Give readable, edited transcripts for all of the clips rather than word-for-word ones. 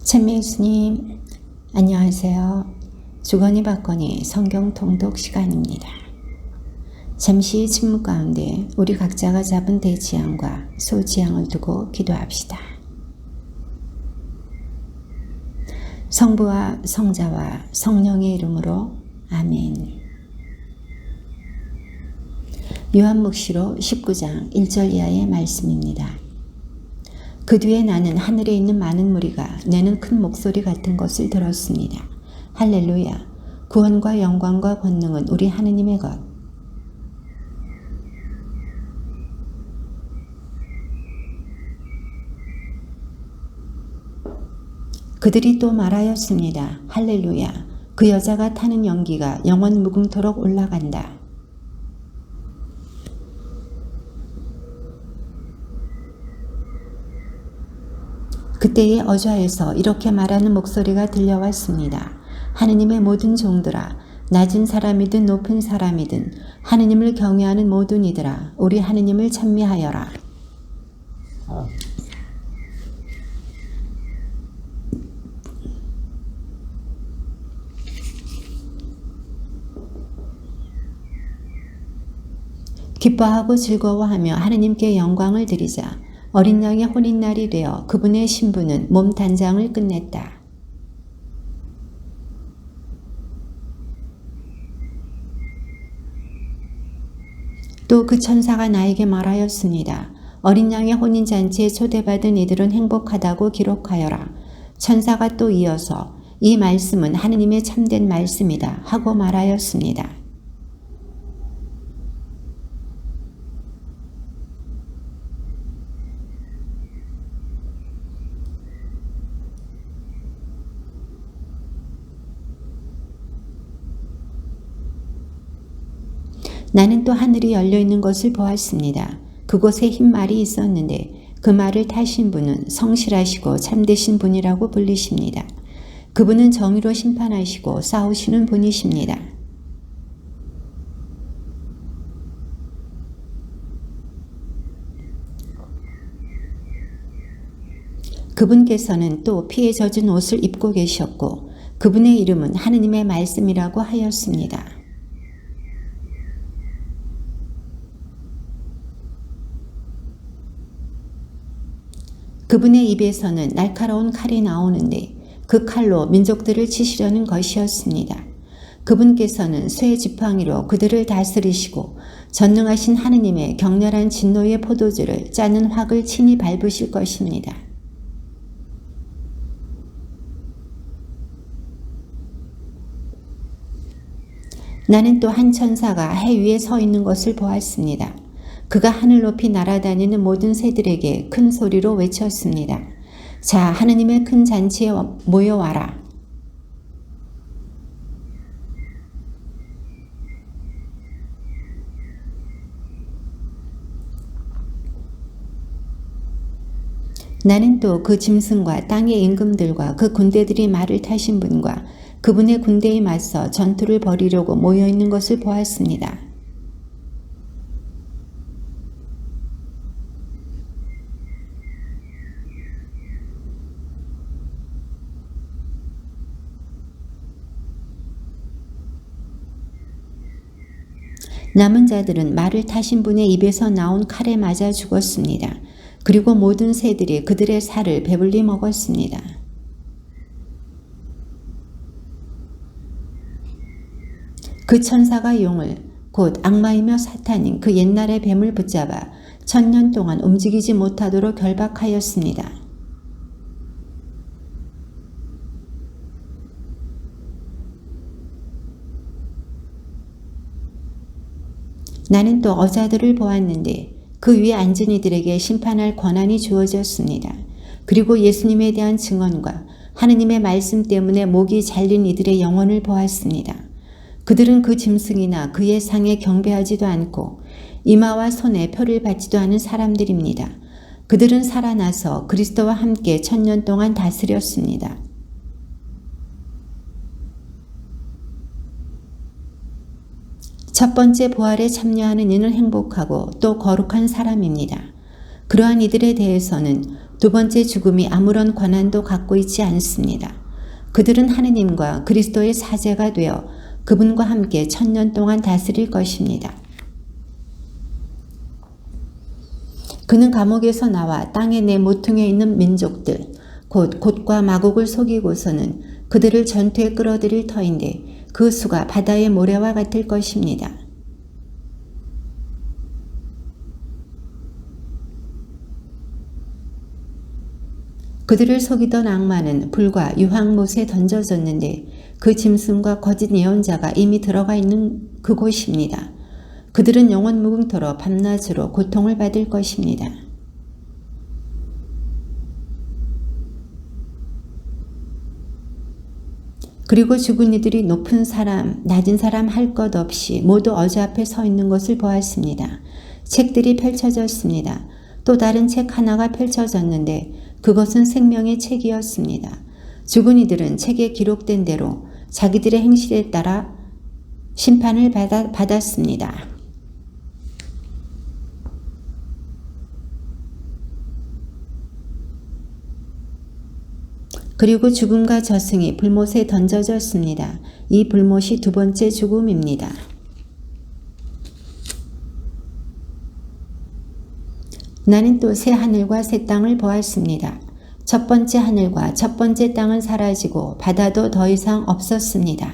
찬미 예수님, 안녕하세요. 주거니 받거니 성경 통독 시간입니다. 잠시 침묵 가운데 우리 각자가 잡은 대지향과 소지향을 두고 기도합시다. 성부와 성자와 성령의 이름으로 아멘. 요한묵시록 19장 1절 이하의 말씀입니다. 그 뒤에 나는 하늘에 있는 많은 무리가 내는 큰 목소리 같은 것을 들었습니다. 할렐루야! 구원과 영광과 권능은 우리 하느님의 것. 그들이 또 말하였습니다. 할렐루야! 그 여자가 타는 연기가 영원 무궁토록 올라간다. 그때의 어좌에서 이렇게 말하는 목소리가 들려왔습니다. 하느님의 모든 종들아, 낮은 사람이든 높은 사람이든 하느님을 경외하는 모든 이들아, 우리 하느님을 찬미하여라. 기뻐하고 즐거워하며 하느님께 영광을 드리자. 어린 양의 혼인날이 되어 그분의 신부는 몸 단장을 끝냈다. 또 그 천사가 나에게 말하였습니다. 어린 양의 혼인잔치에 초대받은 이들은 행복하다고 기록하여라. 천사가 또 이어서 이 말씀은 하느님의 참된 말씀이다 하고 말하였습니다. 나는 또 하늘이 열려있는 것을 보았습니다. 그곳에 흰 말이 있었는데 그 말을 타신 분은 성실하시고 참되신 분이라고 불리십니다. 그분은 정의로 심판하시고 싸우시는 분이십니다. 그분께서는 또 피에 젖은 옷을 입고 계셨고 그분의 이름은 하느님의 말씀이라고 하였습니다. 그분의 입에서는 날카로운 칼이 나오는데 그 칼로 민족들을 치시려는 것이었습니다. 그분께서는 쇠 지팡이로 그들을 다스리시고 전능하신 하느님의 격렬한 진노의 포도주를 짜는 확을 친히 밟으실 것입니다. 나는 또 한 천사가 해 위에 서 있는 것을 보았습니다. 그가 하늘 높이 날아다니는 모든 새들에게 큰 소리로 외쳤습니다. 자, 하느님의 큰 잔치에 모여와라. 나는 또 그 짐승과 땅의 임금들과 그 군대들이 말을 타신 분과 그분의 군대에 맞서 전투를 벌이려고 모여있는 것을 보았습니다. 남은 자들은 말을 타신 분의 입에서 나온 칼에 맞아 죽었습니다. 그리고 모든 새들이 그들의 살을 배불리 먹었습니다. 그 천사가 용을 곧 악마이며 사탄인 그 옛날의 뱀을 붙잡아 1000년 동안 움직이지 못하도록 결박하였습니다. 나는 또 어자들을 보았는데 그 위에 앉은 이들에게 심판할 권한이 주어졌습니다. 그리고 예수님에 대한 증언과 하느님의 말씀 때문에 목이 잘린 이들의 영혼을 보았습니다. 그들은 그 짐승이나 그의 상에 경배하지도 않고 이마와 손에 표를 받지도 않은 사람들입니다. 그들은 살아나서 그리스도와 함께 1000년 동안 다스렸습니다. 첫 번째 부활에 참여하는 이는 행복하고 또 거룩한 사람입니다. 그러한 이들에 대해서는 두 번째 죽음이 아무런 권한도 갖고 있지 않습니다. 그들은 하느님과 그리스도의 사제가 되어 그분과 함께 1000년 동안 다스릴 것입니다. 그는 감옥에서 나와 땅의 네 모퉁이에 있는 민족들, 곧 곶과 마곡을 속이고서는 그들을 전투에 끌어들일 터인데 그 수가 바다의 모래와 같을 것입니다. 그들을 속이던 악마는 불과 유황못에 던져졌는데 그 짐승과 거짓 예언자가 이미 들어가 있는 그곳입니다. 그들은 영원 무궁토록 밤낮으로 고통을 받을 것입니다. 그리고 죽은 이들이 높은 사람, 낮은 사람 할 것 없이 모두 어제 앞에 서 있는 것을 보았습니다. 책들이 펼쳐졌습니다. 또 다른 책 하나가 펼쳐졌는데 그것은 생명의 책이었습니다. 죽은 이들은 책에 기록된 대로 자기들의 행실에 따라 심판을 받았습니다. 그리고 죽음과 저승이 불못에 던져졌습니다. 이 불못이 두 번째 죽음입니다. 나는 또 새 하늘과 새 땅을 보았습니다. 첫 번째 하늘과 첫 번째 땅은 사라지고 바다도 더 이상 없었습니다.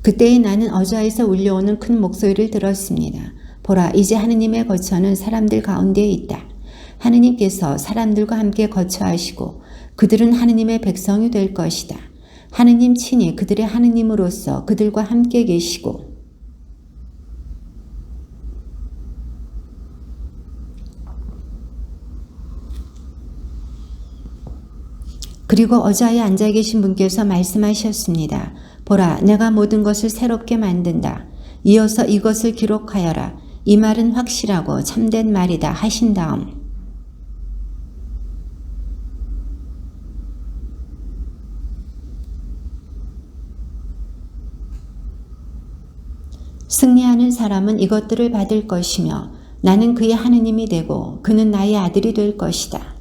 그때에 나는 어좌에서 울려오는 큰 목소리를 들었습니다. 보라, 이제 하느님의 거처는 사람들 가운데에 있다. 하느님께서 사람들과 함께 거처하시고 그들은 하느님의 백성이 될 것이다. 하느님 친히 그들의 하느님으로서 그들과 함께 계시고 그리고 어좌에 앉아 계신 분께서 말씀하셨습니다. 보라, 내가 모든 것을 새롭게 만든다. 이어서 이것을 기록하여라. 이 말은 확실하고 참된 말이다 하신 다음 승리하는 사람은 이것들을 받을 것이며 나는 그의 하느님이 되고 그는 나의 아들이 될 것이다.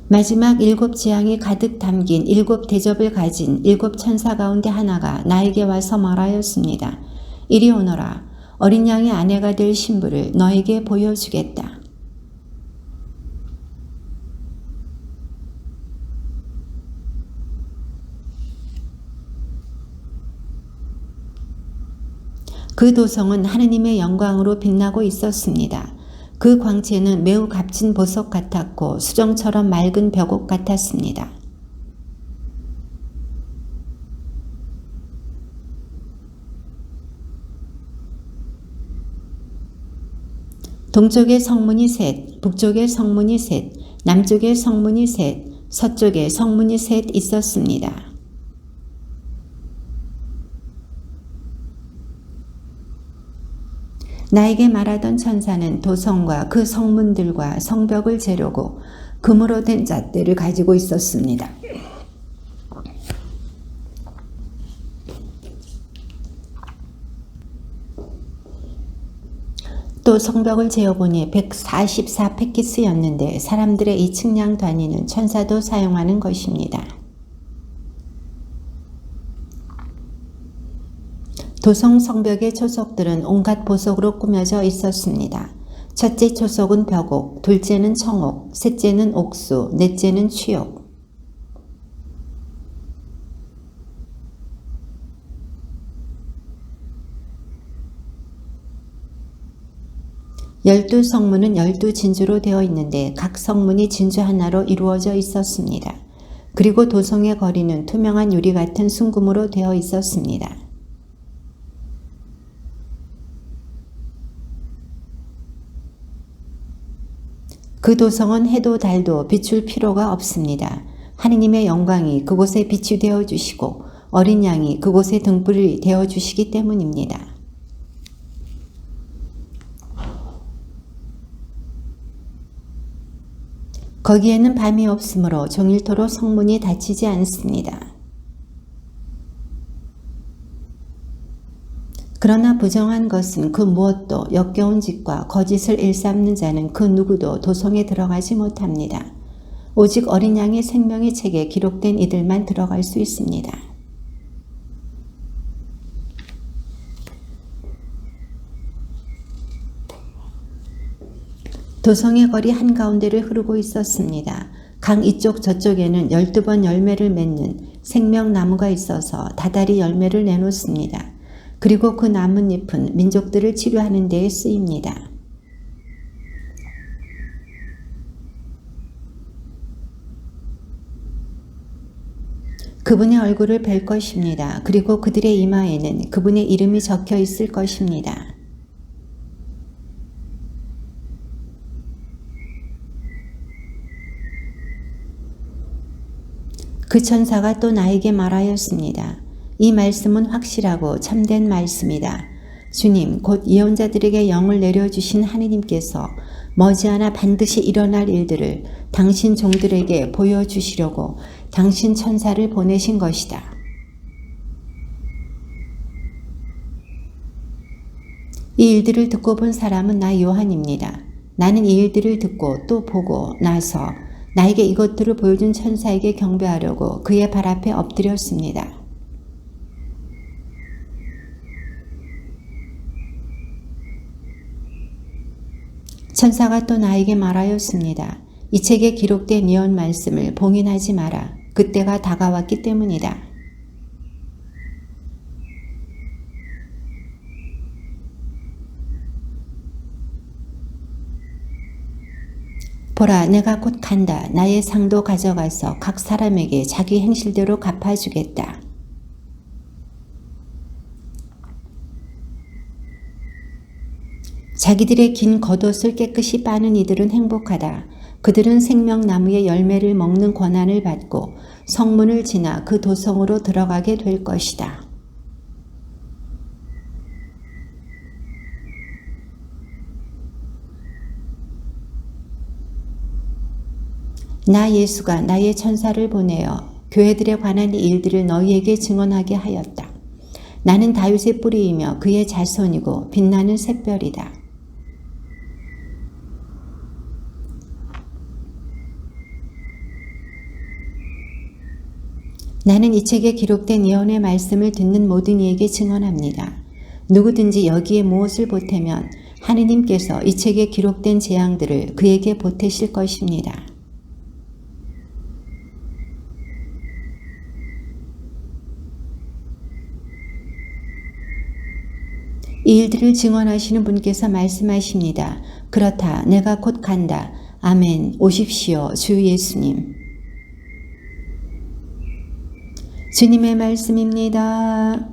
마지막 7 재앙이 가득 담긴 7 대접을 가진 7 천사 가운데 하나가 나에게 와서 말하였습니다. 이리 오너라. 어린 양의 아내가 될 신부를 너에게 보여주겠다. 그 도성은 하느님의 영광으로 빛나고 있었습니다. 그 광채는 매우 값진 보석 같았고 수정처럼 맑은 벽옥 같았습니다. 동쪽의 성문이 셋, 북쪽의 성문이 셋, 남쪽의 성문이 셋, 서쪽의 성문이 셋 있었습니다. 나에게 말하던 천사는 도성과 그 성문들과 성벽을 재려고 금으로 된 잣대를 가지고 있었습니다. 또 성벽을 재어보니 144패키스였는데 사람들의 이 측량 단위는 천사도 사용하는 것입니다. 도성 성벽의 초석들은 온갖 보석으로 꾸며져 있었습니다. 첫째 초석은 벽옥, 둘째는 청옥, 셋째는 옥수, 넷째는 취옥. 열두 성문은 12진주로 되어 있는데 각 성문이 진주 하나로 이루어져 있었습니다. 그리고 도성의 거리는 투명한 유리 같은 순금으로 되어 있었습니다. 그 도성은 해도 달도 비출 필요가 없습니다. 하느님의 영광이 그곳에 빛이 되어주시고 어린 양이 그곳에 등불이 되어주시기 때문입니다. 거기에는 밤이 없으므로 종일토록 성문이 닫히지 않습니다. 그러나 부정한 것은 그 무엇도 역겨운 짓과 거짓을 일삼는 자는 그 누구도 도성에 들어가지 못합니다. 오직 어린 양의 생명의 책에 기록된 이들만 들어갈 수 있습니다. 도성의 거리 한가운데를 흐르고 있었습니다. 강 이쪽 저쪽에는 12번 열매를 맺는 생명나무가 있어서 다달이 열매를 내놓습니다. 그리고 그 나뭇잎은 민족들을 치료하는 데에 쓰입니다. 그분의 얼굴을 뵐 것입니다. 그리고 그들의 이마에는 그분의 이름이 적혀 있을 것입니다. 그 천사가 또 나에게 말하였습니다. 이 말씀은 확실하고 참된 말씀이다. 주님, 곧 예언자들에게 영을 내려주신 하느님께서 머지않아 반드시 일어날 일들을 당신 종들에게 보여주시려고 당신 천사를 보내신 것이다. 이 일들을 듣고 본 사람은 나 요한입니다. 나는 이 일들을 듣고 또 보고 나서 나에게 이것들을 보여준 천사에게 경배하려고 그의 발 앞에 엎드렸습니다. 천사가 또 나에게 말하였습니다. 이 책에 기록된 예언 말씀을 봉인하지 마라. 그때가 다가왔기 때문이다. 보라, 내가 곧 간다. 나의 상도 가져가서 각 사람에게 자기 행실대로 갚아주겠다. 자기들의 긴 겉옷을 깨끗이 빠는 이들은 행복하다. 그들은 생명나무의 열매를 먹는 권한을 받고 성문을 지나 그 도성으로 들어가게 될 것이다. 나 예수가 나의 천사를 보내어 교회들에 관한 일들을 너희에게 증언하게 하였다. 나는 다윗의 뿌리이며 그의 자손이고 빛나는 샛별이다. 나는 이 책에 기록된 예언의 말씀을 듣는 모든 이에게 증언합니다. 누구든지 여기에 무엇을 보태면 하느님께서 이 책에 기록된 재앙들을 그에게 보태실 것입니다. 이 일들을 증언하시는 분께서 말씀하십니다. 그렇다. 내가 곧 간다. 아멘. 오십시오. 주 예수님. 주님의 말씀입니다.